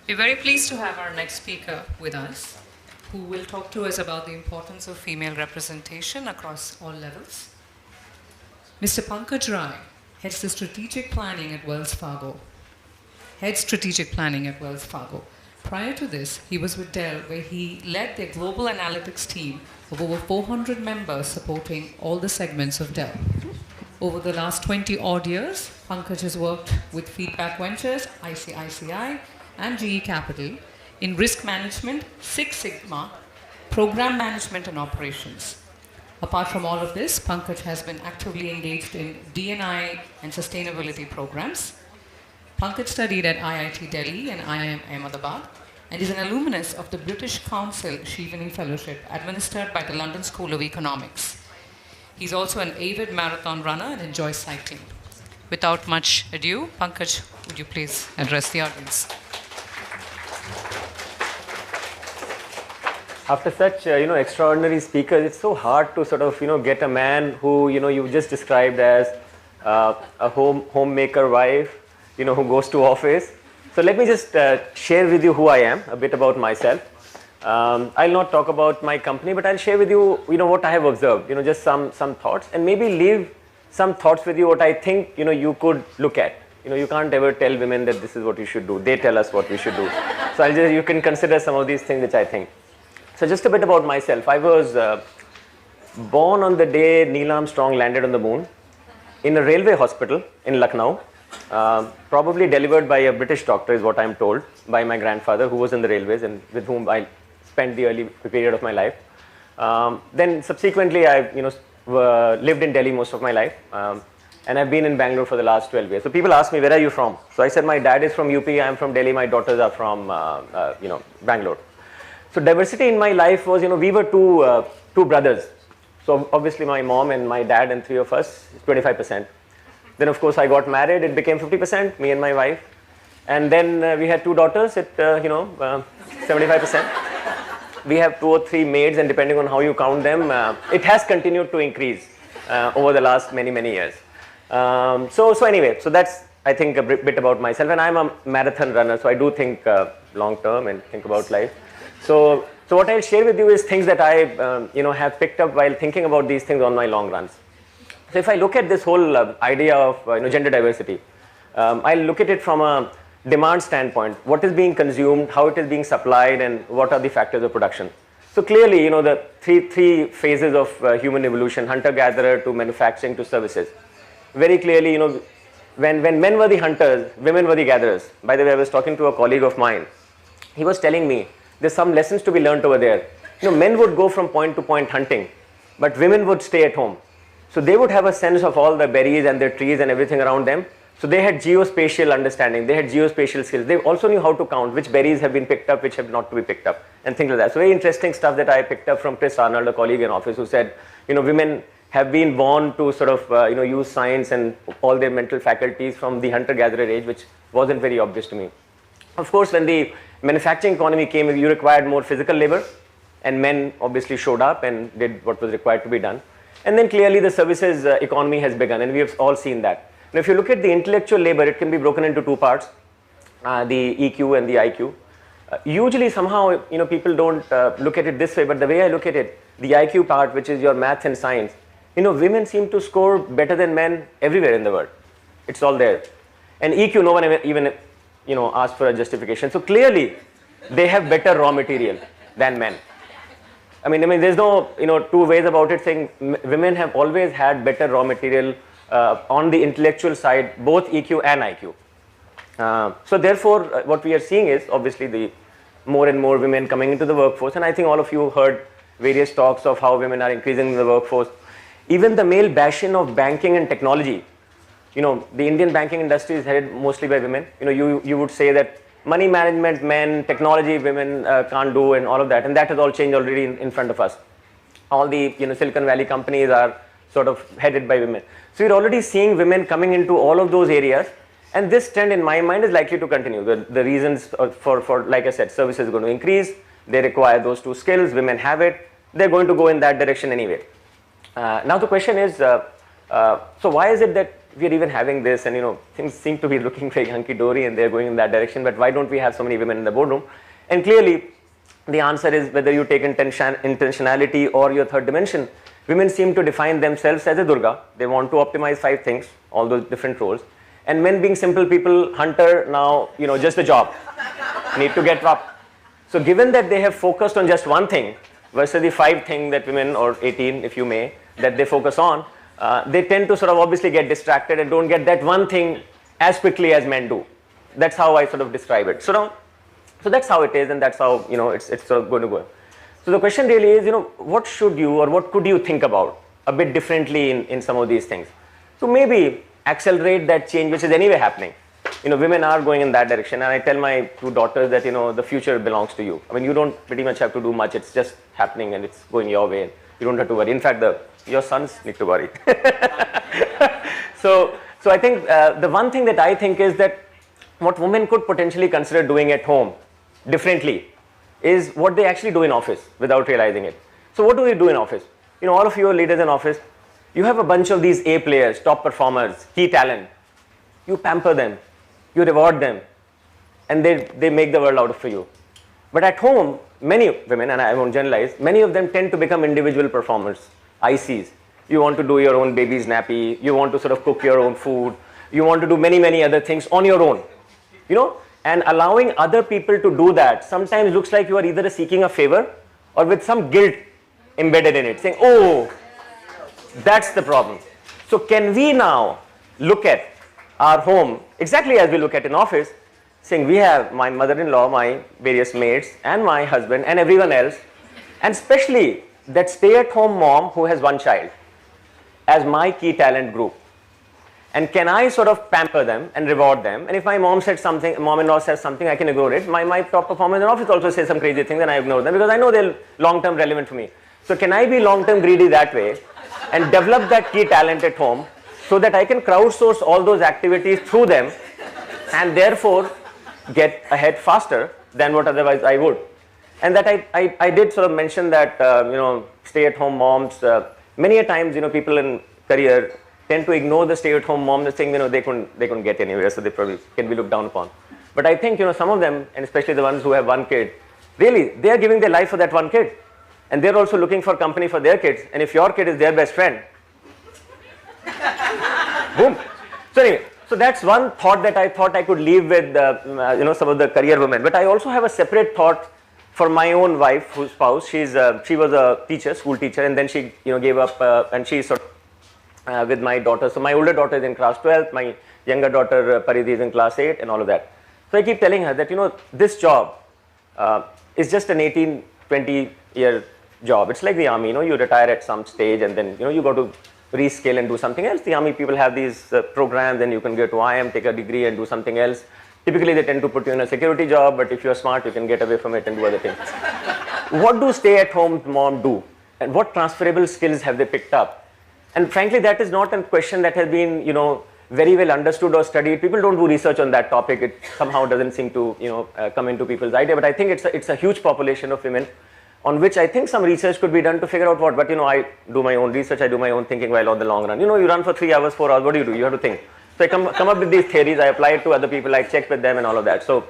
We're very pleased to have our next speaker with us, who will talk to us about the importance of female representation across all levels. Mr. Pankaj Rai heads the strategic planning at Wells Fargo. Prior to this, he was with Dell, where he led their global analytics team of over 400 members supporting all the segments of Dell. Over the last 20 odd years, Pankaj has worked with Feedback Ventures, ICICI, and GE Capital in risk management, Six Sigma, program management, and operations. Apart from all of this, Pankaj has been actively engaged in D&I and sustainability programs. Pankaj studied at IIT Delhi and IIM Ahmedabad and is an alumnus of the British Council Shivani Fellowship administered by the London School of Economics. He's also an avid marathon runner and enjoys cycling. Without much ado, Pankaj, would you please address the audience? After such extraordinary speakers, it's so hard to sort of get a man who you just described as a homemaker wife, who goes to office. So let me just share with you who I am, a bit about myself. I'll not talk about my company, but I'll share with you what I have observed, just some thoughts, and maybe leave some thoughts with you what I think you could look at. You can't ever tell women that this is what you should do. They tell us what we should do. So you can consider some of these things which I think. So just a bit about myself. I was born on the day Neil Armstrong landed on the moon in a railway hospital in Lucknow, probably delivered by a British doctor is what I'm told, by my grandfather who was in the railways and with whom I spent the early period of my life. Then subsequently I lived in Delhi most of my life, and I've been in Bangalore for the last 12 years. So people ask me, where are you from? So I said my dad is from UP, I'm from Delhi, my daughters are from Bangalore. So diversity in my life was, we were two brothers. So obviously my mom and my dad and three of us, 25%. Then of course I got married, it became 50%, me and my wife. And then we had two daughters at, 75%. We have 2 or 3 maids, and depending on how you count them, it has continued to increase over the last many years. So anyway, so that's, I think, a bit about myself. And I'm a marathon runner, so I do think long term and think about life. So what I'll share with you is things that I have picked up while thinking about these things on my long runs. So if I look at this whole idea of gender diversity, I'll look at it from a demand standpoint. What is being consumed, how it is being supplied, and what are the factors of production. So clearly, the three phases of human evolution, hunter-gatherer to manufacturing to services. Very clearly, when men were the hunters, women were the gatherers. By the way, I was talking to a colleague of mine. He was telling me, there's some lessons to be learned over there. Men would go from point to point hunting, but women would stay at home. So they would have a sense of all the berries and the trees and everything around them. So they had geospatial understanding, they had geospatial skills. They also knew how to count which berries have been picked up, which have not to be picked up, and things like that. So very interesting stuff that I picked up from Chris Arnold, a colleague in office, who said, women have been born to sort of, use science and all their mental faculties from the hunter-gatherer age, which wasn't very obvious to me. Of course, when the manufacturing economy came, you required more physical labor, and men obviously showed up and did what was required to be done. And then clearly the services economy has begun, and we have all seen that. Now, if you look at the intellectual labor, it can be broken into 2 parts, the EQ and the IQ. Usually somehow, people don't look at it this way, but the way I look at it, the IQ part, which is your math and science, women seem to score better than men everywhere in the world. It's all there. And EQ, no one even asked for a justification. So clearly, they have better raw material than men. I mean, there's no, 2 ways about it, saying women have always had better raw material on the intellectual side, both EQ and IQ. So therefore, what we are seeing is obviously the more and more women coming into the workforce, and I think all of you heard various talks of how women are increasing in the workforce. Even the male bastion of banking and technology, the Indian banking industry is headed mostly by women. You would say that money management, men, technology, women can't do, and all of that, and that has all changed already in front of us. All the Silicon Valley companies are sort of headed by women. So you're already seeing women coming into all of those areas, and this trend in my mind is likely to continue. The reasons for like I said, services are going to increase, they require those 2 skills, women have it, they're going to go in that direction anyway. Now the question is, so why is it that we are even having this, and things seem to be looking very hunky-dory and they're going in that direction, but why don't we have so many women in the boardroom? And clearly, the answer is whether you take intentionality or your third dimension, women seem to define themselves as a Durga. They want to optimize 5 things, all those different roles. And men being simple people, hunter, now, just the job, need to get up. So given that they have focused on just one thing versus the 5 things that women, or 18 if you may, that they focus on, they tend to sort of obviously get distracted and don't get that one thing as quickly as men do. That's how I sort of describe it. So that's how it is, and that's how it's sort of going to go. So the question really is, what should you or what could you think about a bit differently in some of these things? So maybe accelerate that change which is anyway happening. Women are going in that direction, and I tell my 2 daughters that the future belongs to you. I mean, you don't pretty much have to do much. It's just happening and it's going your way. You don't have to worry. In fact, your sons need to worry. So I think the one thing that I think is that what women could potentially consider doing at home differently is what they actually do in office without realizing it. So what do we do in office? All of you are leaders in office. You have a bunch of these A players, top performers, key talent. You pamper them, you reward them, and they make the world out for you. But at home, many women, and I won't generalize, many of them tend to become individual performers, ICs. You want to do your own baby's nappy, you want to sort of cook your own food, you want to do many, many other things on your own. And allowing other people to do that sometimes looks like you are either seeking a favor or with some guilt embedded in it, saying, oh, that's the problem. So can we now look at our home exactly as we look at an office, saying we have my mother-in-law, my various maids, and my husband, and everyone else, and especially that stay-at-home mom who has one child as my key talent group. And can I sort of pamper them and reward them? And if my mom-in-law says something, I can ignore it. My top performers in the office also say some crazy things and I ignore them because I know they're long-term relevant for me. So can I be long-term greedy that way and develop that key talent at home so that I can crowdsource all those activities through them and therefore get ahead faster than what otherwise I would? And that I did sort of mention that, stay-at-home moms, many a times, people in career tend to ignore the stay-at-home mom, saying, they couldn't get anywhere, so they probably can be looked down upon. But I think, some of them, and especially the ones who have one kid, really, they are giving their life for that one kid. And they're also looking for company for their kids. And if your kid is their best friend, boom. So anyway, so that's one thought that I thought I could leave with, some of the career women. But I also have a separate thought for my own wife, whose spouse. She was a teacher, school teacher, and then she, gave up, and she sort of, with my daughter. So my older daughter is in class 12, my younger daughter Paridhi is in class 8 and all of that. So I keep telling her that this job is just an 18, 20 year job. It's like the army, you retire at some stage and then you got to reskill and do something else. The army people have these programs, and you can go to IM, take a degree and do something else. Typically they tend to put you in a security job, but if you're smart you can get away from it and do other things. What do stay-at-home mom do? And what transferable skills have they picked up? And frankly, that is not a question that has been, very well understood or studied. People don't do research on that topic. It somehow doesn't seem to, come into people's idea. But I think it's a huge population of women on which I think some research could be done to figure out what. But, I do my own research. I do my own thinking while on the long run. You run for 3 hours, 4 hours. What do? You have to think. So I come up with these theories. I apply it to other people. I check with them and all of that. So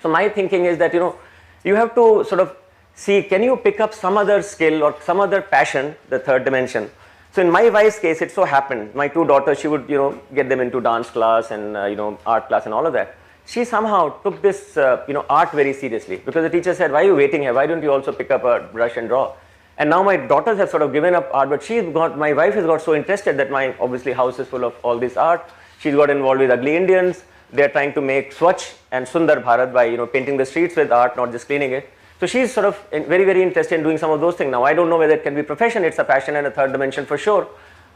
my thinking is that, you have to sort of see, can you pick up some other skill or some other passion, the third dimension. So in my wife's case, it so happened, my 2 daughters, she would, get them into dance class and, art class and all of that. She somehow took this, art very seriously, because the teacher said, why are you waiting here? Why don't you also pick up a brush and draw? And now my daughters have sort of given up art, but my wife has got so interested that my, obviously, house is full of all this art. She's got involved with Ugly Indians. They're trying to make Swachh and Sundar Bharat by, painting the streets with art, not just cleaning it. So she's sort of very, very interested in doing some of those things. Now, I don't know whether it can be profession. It's a passion and a third dimension for sure.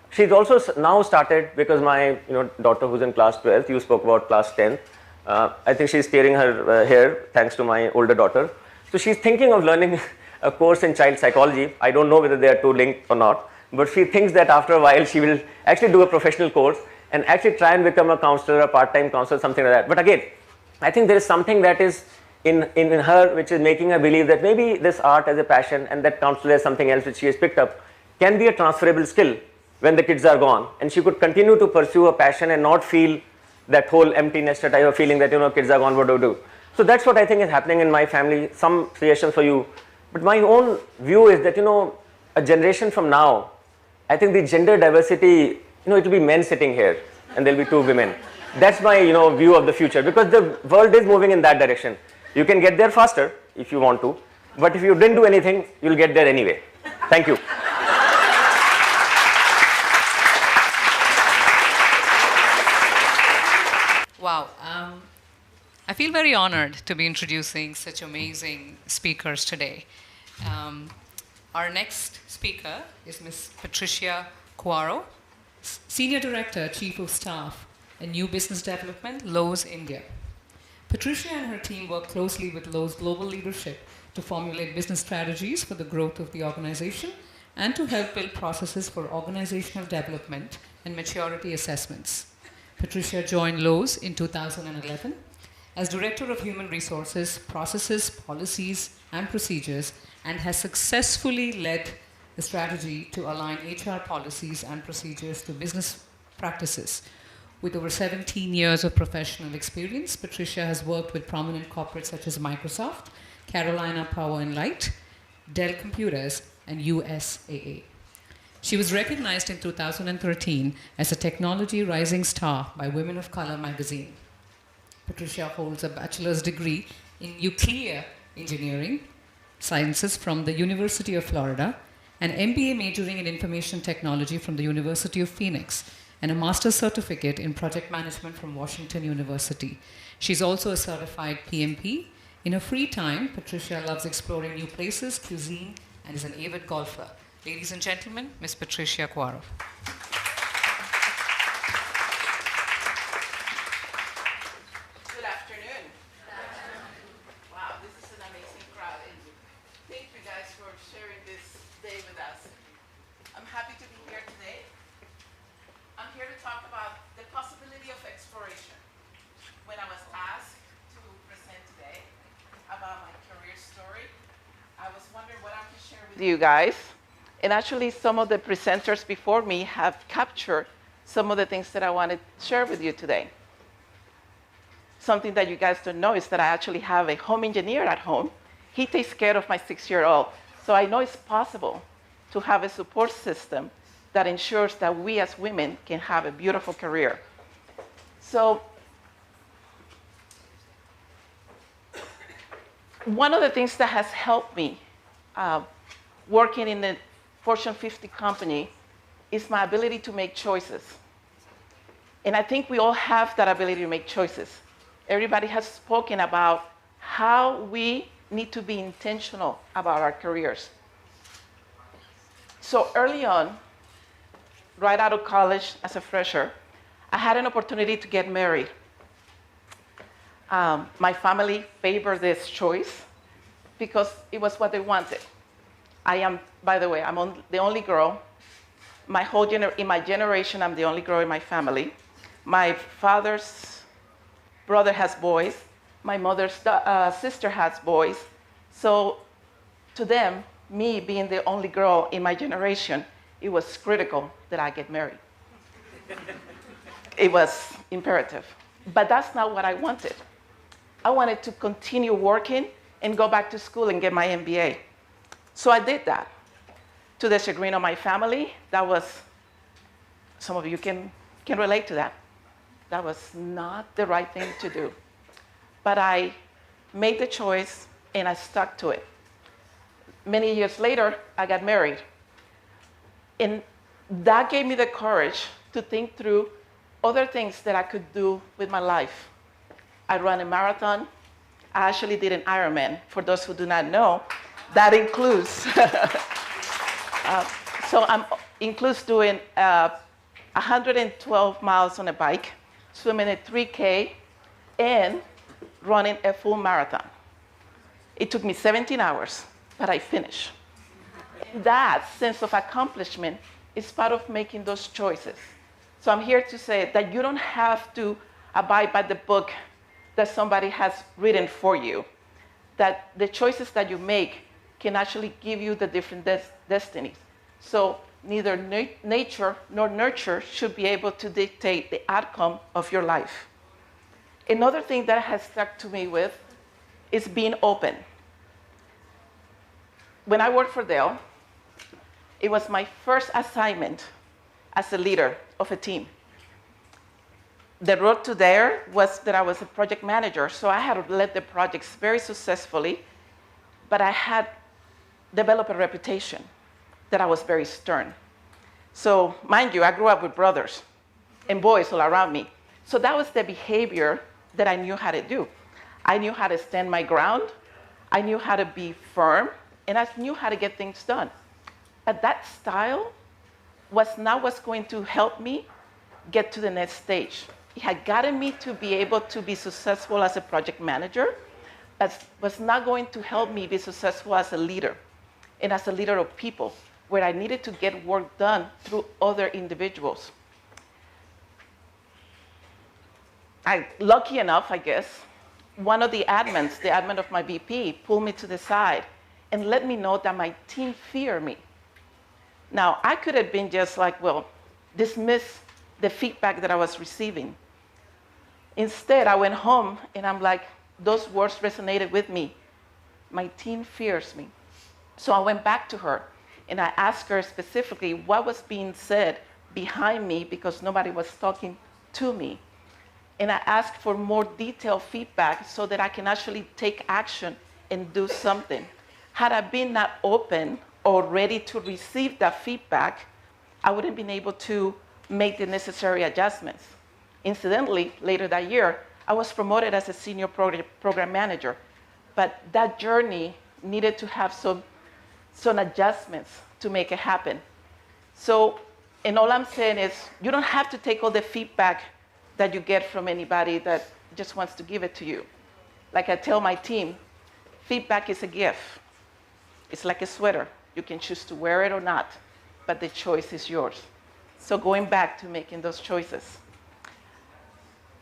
She's also now started, because my daughter who's in class 12th, you spoke about class 10th. I think she's tearing her hair thanks to my older daughter. So she's thinking of learning a course in child psychology. I don't know whether they are 2 linked or not. But she thinks that after a while she will actually do a professional course and actually try and become a counselor, a part-time counselor, something like that. But again, I think there is something that is in her which is making her believe that maybe this art as a passion and that counselor as something else which she has picked up can be a transferable skill when the kids are gone, and she could continue to pursue a passion and not feel that whole empty nester type of feeling that, kids are gone, what do I do? So that's what I think is happening in my family. Some suggestions for you. But my own view is that, a generation from now, I think the gender diversity, it will be men sitting here and there'll be 2 women. That's my, view of the future, because the world is moving in that direction. You can get there faster if you want to, but if you didn't do anything, you'll get there anyway. Thank you. Wow. I feel very honored to be introducing such amazing speakers today. Our next speaker is Ms.Patricia Cuero, Senior Director, Chief of Staff and New Business Development, Lowe's India. Patricia and her team work closely with Lowe's global leadership to formulate business strategies for the growth of the organization and to help build processes for organizational development and maturity assessments. Patricia joined Lowe's in 2011 as Director of Human Resources, Processes, Policies, and Procedures, and has successfully led the strategy to align HR policies and procedures to business practices. With over 17 years of professional experience, Patricia has worked with prominent corporates such as Microsoft, Carolina Power and Light, Dell Computers, and USAA. She was recognized in 2013 as a Technology Rising Star by Women of Color magazine. Patricia holds a bachelor's degree in nuclear engineering sciences from the University of Florida, an MBA majoring in information technology from the University of Phoenix, and a master's certificate in project management from Washington University. She's also a certified PMP. In her free time, Patricia loves exploring new places, cuisine, and is an avid golfer. Ladies and gentlemen, Ms. Patricia Cuero. Good afternoon. Wow, this is an amazing crowd, and thank you guys for sharing this day with us. I'm happy to be here today. I'm here to talk about the possibility of exploration. When I was asked to present today about my career story, I was wondering what I can share with you guys. And actually, some of the presenters before me have captured some of the things that I wanted to share with you today. Something that you guys don't know is that I actually have a home engineer at home. He takes care of my 6-year-old. So I know it's possible to have a support system that ensures that we as women can have a beautiful career. So one of the things that has helped me working in the Fortune 50 company is my ability to make choices. And I think we all have that ability to make choices. Everybody has spoken about how we need to be intentional about our careers. So early on, right out of college as a fresher, I had an opportunity to get married. My family favored this choice because it was what they wanted. I am, by the way, the only girl. In my generation, I'm the only girl in my family. My father's brother has boys. My mother's sister has boys. So to them, me being the only girl in my generation, it was critical that I get married. It was imperative. But that's not what I wanted. I wanted to continue working and go back to school and get my MBA. So I did that. To the chagrin of my family, some of you can relate to that. That was not the right thing to do. But I made the choice and I stuck to it. Many years later, I got married. And that gave me the courage to think through other things that I could do with my life. I ran a marathon. I actually did an Ironman. For those who do not know, that includes, includes doing 112 miles on a bike, swimming a 3K, and running a full marathon. It took me 17 hours, but I finished. That sense of accomplishment is part of making those choices. So I'm here to say that you don't have to abide by the book that somebody has written for you, that the choices that you make can actually give you the different destinies. So neither nature nor nurture should be able to dictate the outcome of your life. Another thing that has stuck to me with is being open. When I worked for Dell, it was my first assignment as a leader of a team. The road to there was that I was a project manager, so I had led the projects very successfully, but I had developed a reputation that I was very stern. So mind you, I grew up with brothers and boys all around me. So that was the behavior that I knew how to do. I knew how to stand my ground, I knew how to be firm, and I knew how to get things done. But that style was not what's going to help me get to the next stage. It had gotten me to be able to be successful as a project manager, but was not going to help me be successful as a leader and as a leader of people, where I needed to get work done through other individuals. Lucky enough, I guess, one of the admins, the admin of my VP, pulled me to the side and let me know that my team feared me. Now, I could have been just like, well, dismiss the feedback that I was receiving. Instead, I went home and I'm like, those words resonated with me. My team fears me. So I went back to her and I asked her specifically what was being said behind me because nobody was talking to me. And I asked for more detailed feedback so that I can actually take action and do something. Had I been not open or ready to receive that feedback, I wouldn't have been able to make the necessary adjustments. Incidentally, later that year, I was promoted as a senior program manager, but that journey needed to have some adjustments to make it happen. So, and all I'm saying is, you don't have to take all the feedback that you get from anybody that just wants to give it to you. Like I tell my team, feedback is a gift. It's like a sweater. You can choose to wear it or not, but the choice is yours. So going back to making those choices.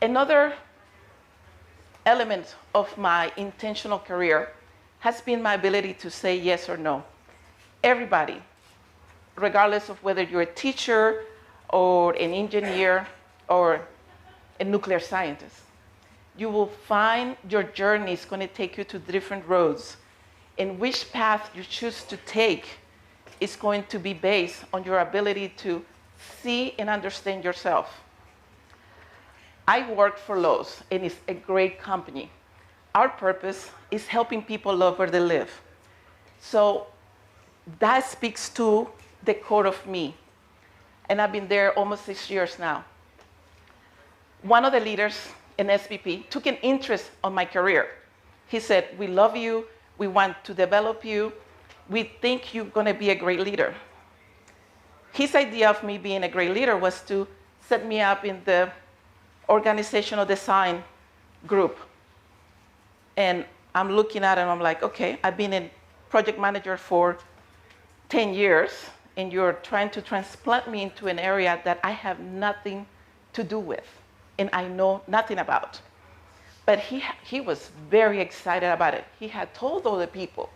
Another element of my intentional career has been my ability to say yes or no. Everybody, regardless of whether you're a teacher or an engineer or a nuclear scientist, you will find your journey is going to take you to different roads. And which path you choose to take is going to be based on your ability to see and understand yourself. I work for Lowe's, and it's a great company. Our purpose is helping people love where they live. So that speaks to the core of me. And I've been there almost 6 years now. One of the leaders in SVP took an interest on my career. He said, we love you, we want to develop you, we think you're gonna be a great leader. His idea of me being a great leader was to set me up in the organizational design group. And I'm looking at it and I'm like, okay, I've been a project manager for 10 years, and you're trying to transplant me into an area that I have nothing to do with and I know nothing about. But he was very excited about it. He had told all the people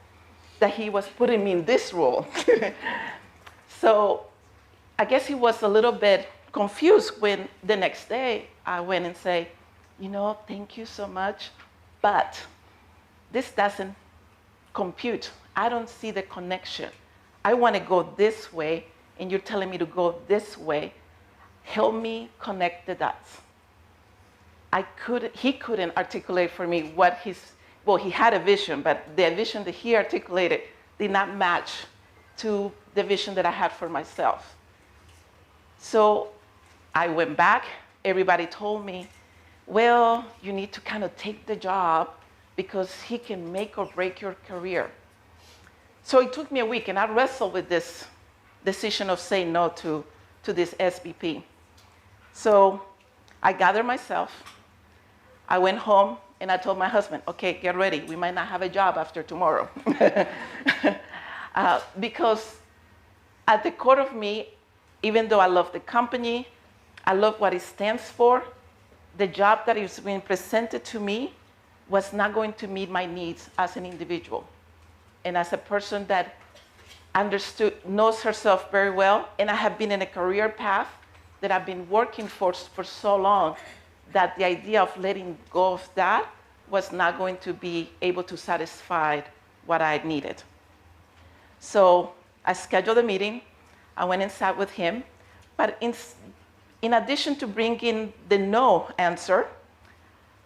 that he was putting me in this role. So I guess he was a little bit confused when the next day I went and said, you know, thank you so much, but this doesn't compute. I don't see the connection. I want to go this way, and you're telling me to go this way. Help me connect the dots. He couldn't articulate for me what he had a vision, but the vision that he articulated did not match to the vision that I had for myself. So I went back, everybody told me, well, you need to kind of take the job because he can make or break your career. So it took me a week, and I wrestled with this decision of saying no to this SVP. So I gathered myself, I went home, and I told my husband, okay, get ready, we might not have a job after tomorrow. Because at the core of me, even though I love the company, I love what it stands for, the job that is being presented to me was not going to meet my needs as an individual and as a person that knows herself very well, and I have been in a career path that I've been working for so long that the idea of letting go of that was not going to be able to satisfy what I needed. So I scheduled a meeting. I went and sat with him. But in addition to bringing the no answer,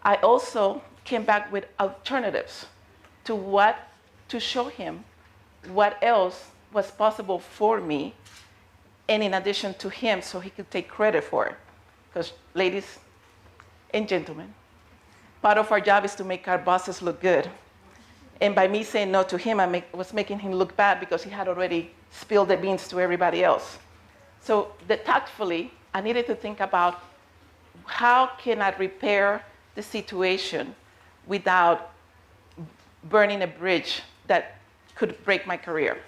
I also came back with alternatives to show him what else was possible for me, and in addition to him, so he could take credit for it. Because ladies and gentlemen, part of our job is to make our bosses look good. And by me saying no to him, I was making him look bad because he had already spilled the beans to everybody else. So tactfully, I needed to think about how can I repair the situation without burning a bridge that could break my career.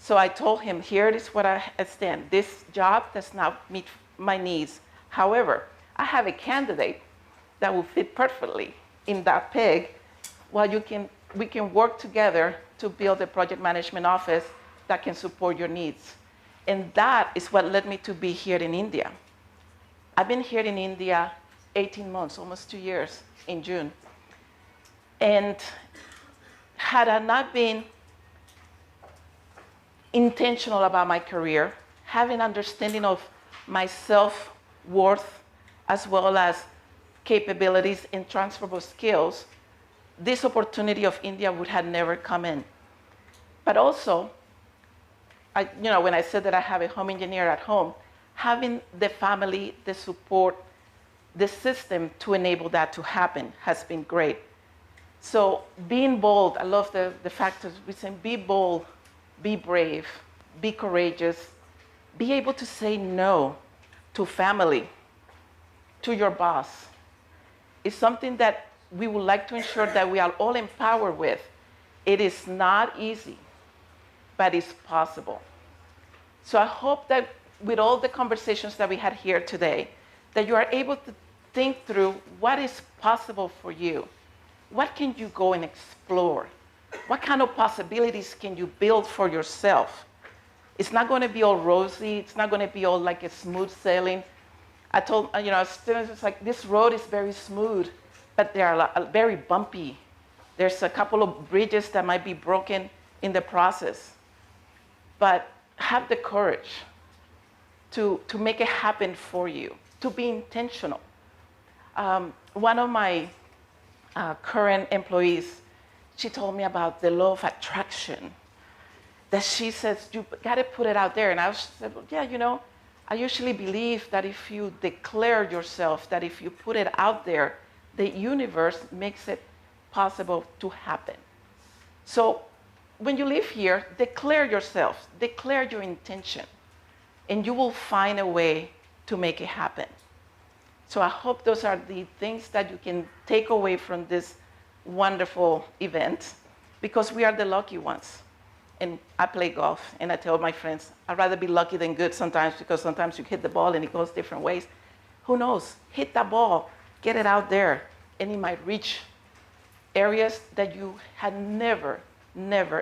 So I told him, here is what I stand. This job does not meet my needs. However, I have a candidate that will fit perfectly in that peg. While we can work together to build a project management office that can support your needs. And that is what led me to be here in India. I've been here in India 18 months, almost 2 years in June. And had I not been intentional about my career, having understanding of my self-worth as well as capabilities and transferable skills, this opportunity of India would have never come in. But also, when I said that I have a home engineer at home, having the family, the support, the system to enable that to happen has been great. So being bold, I love the fact that we say be bold, be brave, be courageous, be able to say no to family, to your boss. It's something that we would like to ensure that we are all empowered with. It is not easy, but it's possible. So I hope that with all the conversations that we had here today, that you are able to think through what is possible for you. What can you go and explore? What kind of possibilities can you build for yourself? It's not going to be all rosy. It's not going to be all like a smooth sailing. I told students, it's like this road is very smooth, but they are very bumpy. There's a couple of bridges that might be broken in the process. But have the courage to make it happen for you, to be intentional. One of my current employees, she told me about the law of attraction, that she says, you got to put it out there. And I said, well, yeah, I usually believe that if you declare yourself, that if you put it out there, the universe makes it possible to happen. So when you live here, declare yourself, declare your intention, and you will find a way to make it happen. So I hope those are the things that you can take away from this wonderful event, because we are the lucky ones. And I play golf, and I tell my friends, I'd rather be lucky than good sometimes, because sometimes you hit the ball and it goes different ways. Who knows? Hit that ball, get it out there, and it might reach areas that you had never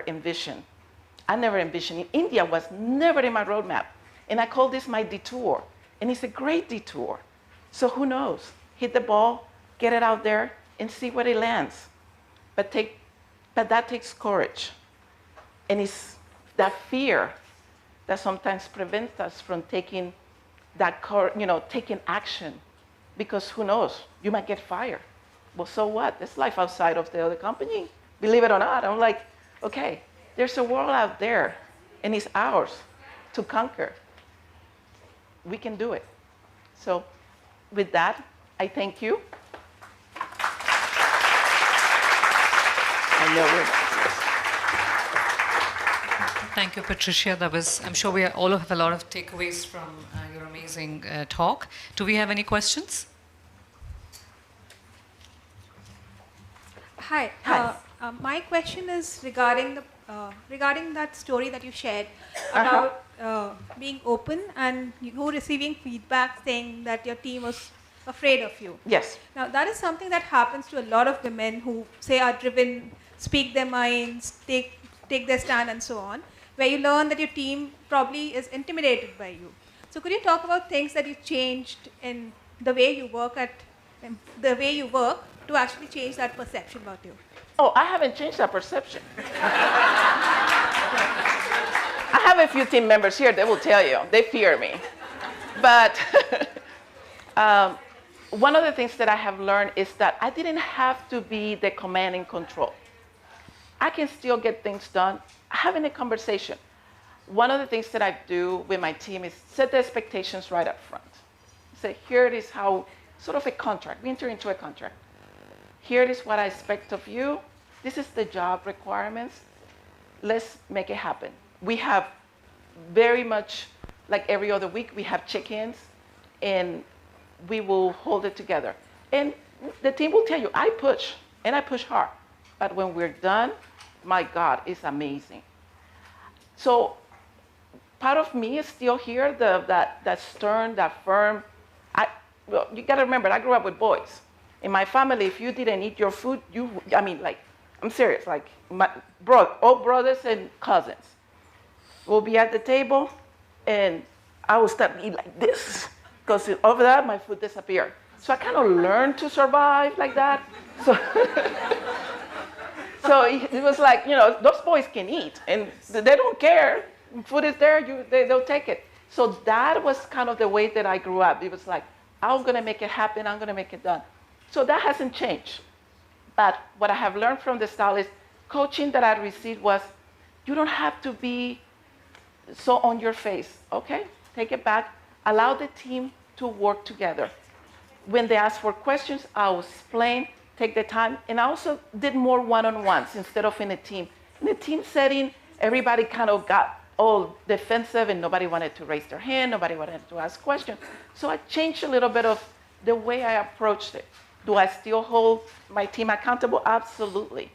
envisioned. I never envisioned. India was never in my roadmap. And I call this my detour. And it's a great detour. So who knows? Hit the ball, get it out there, and see where it lands. But that takes courage. And it's that fear that sometimes prevents us from taking taking action. Because who knows? You might get fired. Well, so what? There's life outside of the other company. Believe it or not. I'm like, okay, there's a world out there, and it's ours to conquer. We can do it. So with that, I thank you. I know Thank you, Patricia. I'm sure we all have a lot of takeaways from your amazing talk. Do we have any questions? Hi. My question is regarding that story that you shared about being open and you receiving feedback saying that your team was afraid of you. Yes. Now, that is something that happens to a lot of women who say are driven, speak their minds, take their stand and so on. where you learn that your team probably is intimidated by you. So could you talk about things that you changed in the way you work to actually change that perception about you? Oh, I haven't changed that perception. I have a few team members here that will tell you, they fear me. But one of the things that I have learned is that I didn't have to be the command and control. I can still get things done having a conversation. One of the things that I do with my team is set the expectations right up front. Say, here it is how, sort of a contract, we enter into a contract. Here it is what I expect of you. This is the job requirements. Let's make it happen. We have very much, like every other week, we have check-ins, and we will hold it together. And the team will tell you, I push, and I push hard. But when we're done, my God, it's amazing. So part of me is still here, that stern, that firm. Well, you gotta remember, I grew up with boys. In my family, if you didn't eat your food, I'm serious, like all brothers and cousins will be at the table, and I will start eating like this, because over that, my food disappeared. So I kind of learned to survive like that. So, so it was like, those boys can eat, and they don't care. Food is there, they'll take it. So that was kind of the way that I grew up. It was like, I'm gonna make it happen, I'm gonna make it done. So that hasn't changed. But what I have learned from the stylist coaching that I received was, you don't have to be so on your face, okay? Take it back, allow the team to work together. When they ask for questions, I'll explain, take the time, and I also did more one-on-ones instead of in a team. In a team setting, everybody kind of got all defensive and nobody wanted to raise their hand, nobody wanted to ask questions. So I changed a little bit of the way I approached it. Do I still hold my team accountable? Absolutely.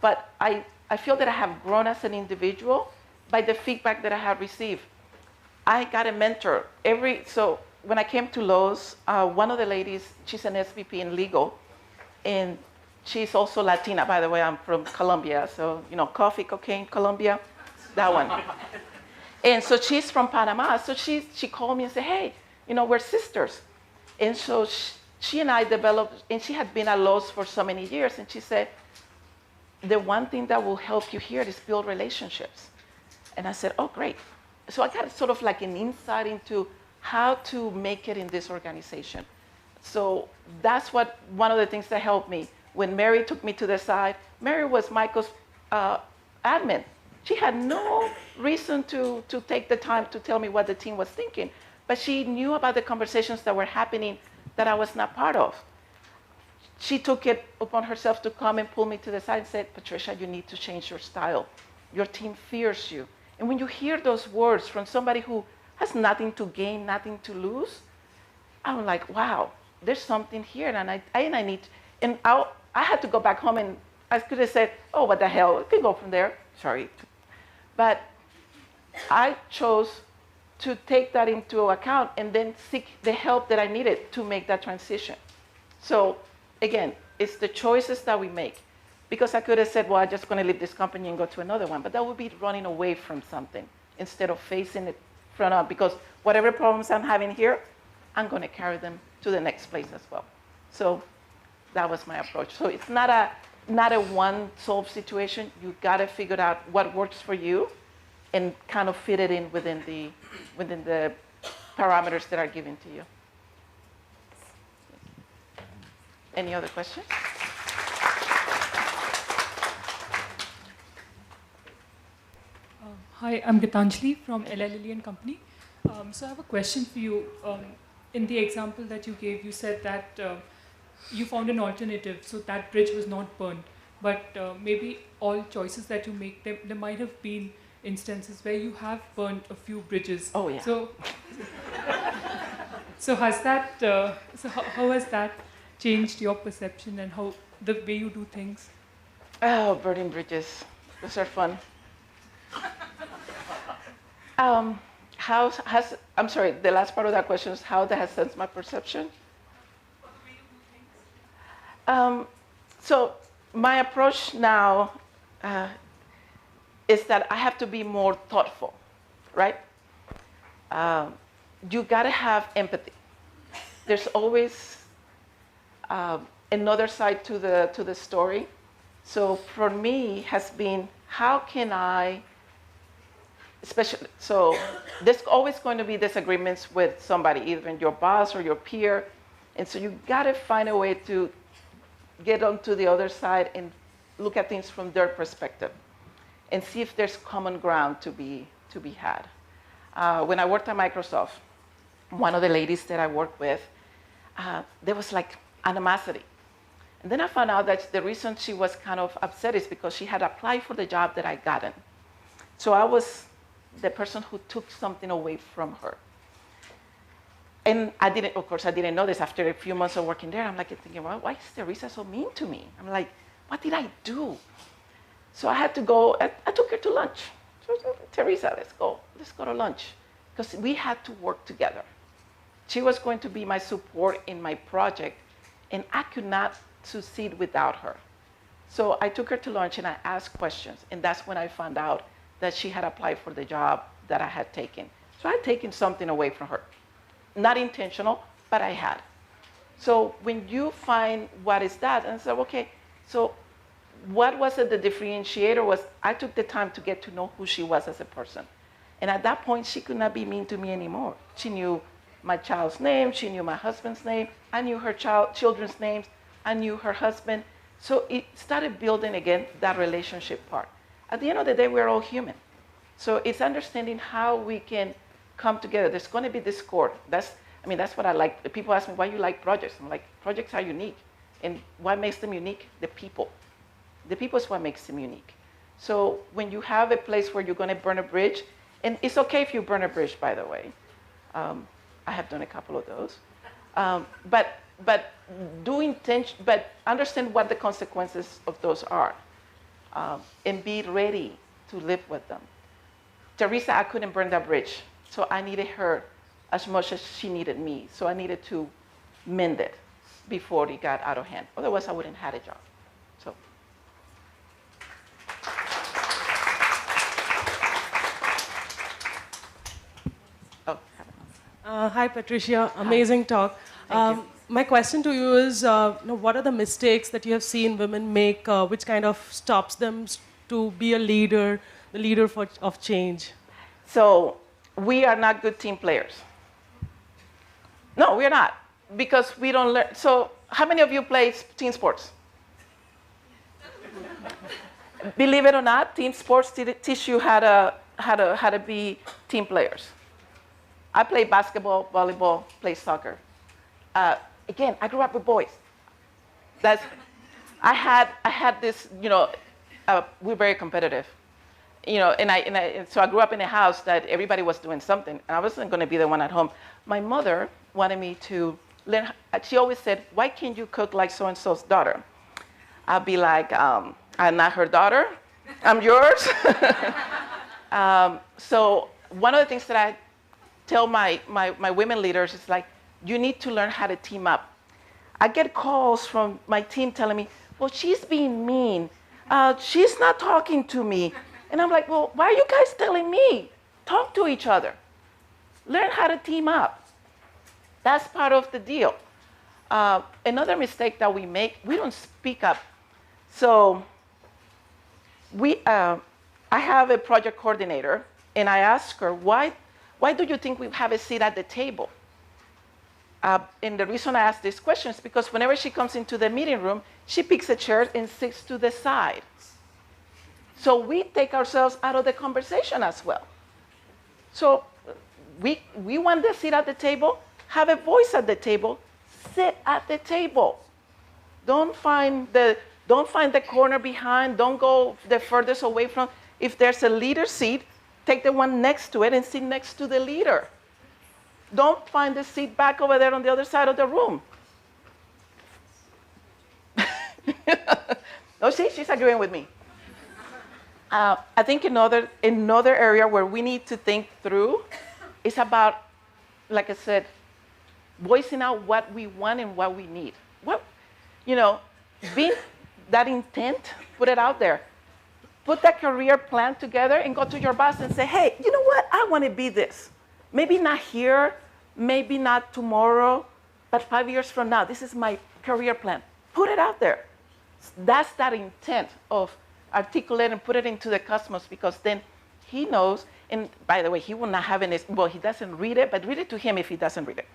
But I feel that I have grown as an individual by the feedback that I have received. I got a mentor. So when I came to Lowe's, one of the ladies, she's an SVP in legal, and she's also Latina, by the way. I'm from Colombia, so coffee, cocaine, Colombia, that one. And so she's from Panama, so she called me and said, hey, we're sisters. And so she and I developed, and she had been at Lowe's for so many years, and she said, the one thing that will help you here is build relationships. And I said, oh, great. So I got sort of like an insight into how to make it in this organization. So that's one of the things that helped me. When Mary took me to the side, Mary was Michael's admin. She had no reason to take the time to tell me what the team was thinking, but she knew about the conversations that were happening that I was not part of. She took it upon herself to come and pull me to the side and said, Patricia, you need to change your style. Your team fears you. And when you hear those words from somebody who has nothing to gain, nothing to lose, I'm like, wow, there's something here, and I had to go back home, and I could have said, oh, what the hell, we can go from there. Sorry. But I chose to take that into account and then seek the help that I needed to make that transition. So again, it's the choices that we make. Because I could have said, well, I'm just going to leave this company and go to another one. But that would be running away from something instead of facing it front on. Because whatever problems I'm having here, I'm going to carry them to the next place as well. So that was my approach. So it's not a one-solve situation. You got to figure out what works for you and kind of fit it in within the parameters that are given to you. Any other questions? Hi, I'm Gitanjali from LL Lilly and Company. So I have a question for you. In the example that you gave, you said that you found an alternative, so that bridge was not burned. But maybe all choices that you make, there might have been instances where you have burned a few bridges. Oh, yeah. So has that? How has that changed your perception and how the way you do things? Oh, burning bridges. Those are fun. I'm sorry, the last part of that question is how that has changed my perception? So my approach now, is that I have to be more thoughtful, right? You gotta have empathy. There's always another side to the story. So for me, has been how can I, especially, so there's always going to be disagreements with somebody, even your boss or your peer, and so you gotta find a way to get onto the other side and look at things from their perspective, and see if there's common ground to be had. When I worked at Microsoft, one of the ladies that I worked with, there was like animosity. And then I found out that the reason she was kind of upset is because she had applied for the job that I gotten. So I was the person who took something away from her. And of course, I didn't know this. After a few months of working there, I'm like thinking, well, why is Teresa so mean to me? I'm like, what did I do? So I had to go, I took her to lunch. So, Teresa, let's go to lunch. Because we had to work together. She was going to be my support in my project, and I could not succeed without her. So I took her to lunch and I asked questions, and that's when I found out that she had applied for the job that I had taken. So I had taken something away from her. Not intentional, but I had. So when you find what is that, and I said, okay, so what was it, the differentiator was I took the time to get to know who she was as a person. And at that point, she could not be mean to me anymore. She knew my child's name, she knew my husband's name, I knew her children's names, I knew her husband. So it started building again that relationship part. At the end of the day, we're all human. So it's understanding how we can come together. There's going to be discord. That's what I like. People ask me, why you like projects? I'm like, projects are unique. And what makes them unique? The people. The people is what makes them unique. So when you have a place where you're going to burn a bridge, and it's okay if you burn a bridge, by the way. I have done a couple of those. But understand what the consequences of those are, and be ready to live with them. Teresa, I couldn't burn that bridge, so I needed her as much as she needed me. So I needed to mend it before it got out of hand. Otherwise, I wouldn't have had a job. So. Hi, Patricia. Amazing talk. Thank you. My question to you is, what are the mistakes that you have seen women make, which kind of stops them to be a leader, the leader of change? So we are not good team players. No, we're not, because we don't learn. So how many of you play team sports? Believe it or not, team sports teach you how to be team players. I play basketball, volleyball, play soccer. Again, I grew up with boys. I had this, we're very competitive, so I grew up in a house that everybody was doing something, and I wasn't going to be the one at home. My mother wanted me to learn. She always said, "Why can't you cook like so and so's daughter?" I'd be like, "I'm not her daughter. I'm yours." So one of the things that I tell my women leaders is like, you need to learn how to team up. I get calls from my team telling me, well, she's being mean. She's not talking to me. And I'm like, well, why are you guys telling me? Talk to each other. Learn how to team up. That's part of the deal. Another mistake that we make, we don't speak up. So I have a project coordinator, and I ask her, why do you think we have a seat at the table? And the reason I ask this question is because whenever she comes into the meeting room, she picks a chair and sits to the side. So we take ourselves out of the conversation as well. So we want the seat at the table, have a voice at the table, sit at the table. Don't find the corner behind, don't go the furthest away from. If there's a leader seat, take the one next to it and sit next to the leader. Don't find the seat back over there on the other side of the room. Oh, see, she's agreeing with me. I think another area where we need to think through is about, like I said, voicing out what we want and what we need. Being that intent, put it out there. put that career plan together and go to your boss and say, hey, you know what? I want to be this. Maybe not here, maybe not tomorrow, but 5 years from now, this is my career plan. Put it out there. That's that intent of articulate and put it into the customers, because then he knows, and by the way, he will not have any, well, he doesn't read it, but read it to him if he doesn't read it.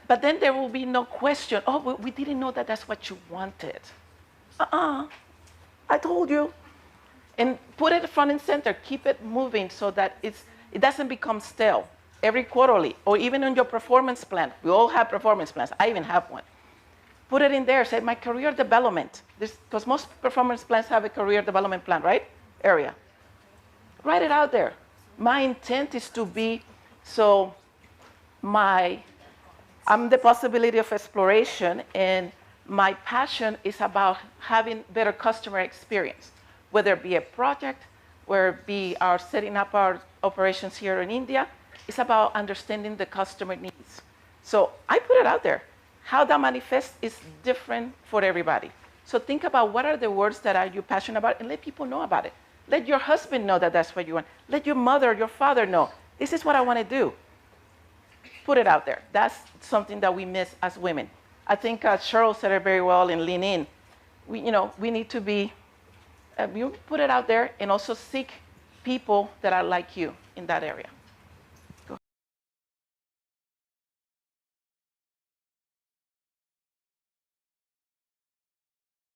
But then there will be no question, oh, we didn't know that that's what you wanted. I told you. And put it front and center, keep it moving so that it doesn't become stale. Every quarterly, or even on your performance plan. We all have performance plans. I even have one. Put it in there, say my career development. Because most performance plans have a career development plan, right? Area. Write it out there. My intent is to be, so I'm the possibility of exploration, and my passion is about having better customer experience, whether it be a project, whether it be our setting up our operations here in India. It's about understanding the customer needs. So I put it out there. How that manifests is different for everybody. So think about what are the words that are you passionate about, and let people know about it. Let your husband know that that's what you want. Let your mother, your father know, this is what I want to do. Put it out there. That's something that we miss as women. I think Cheryl said it very well in Lean In. We need to be, you put it out there and also seek people that are like you in that area.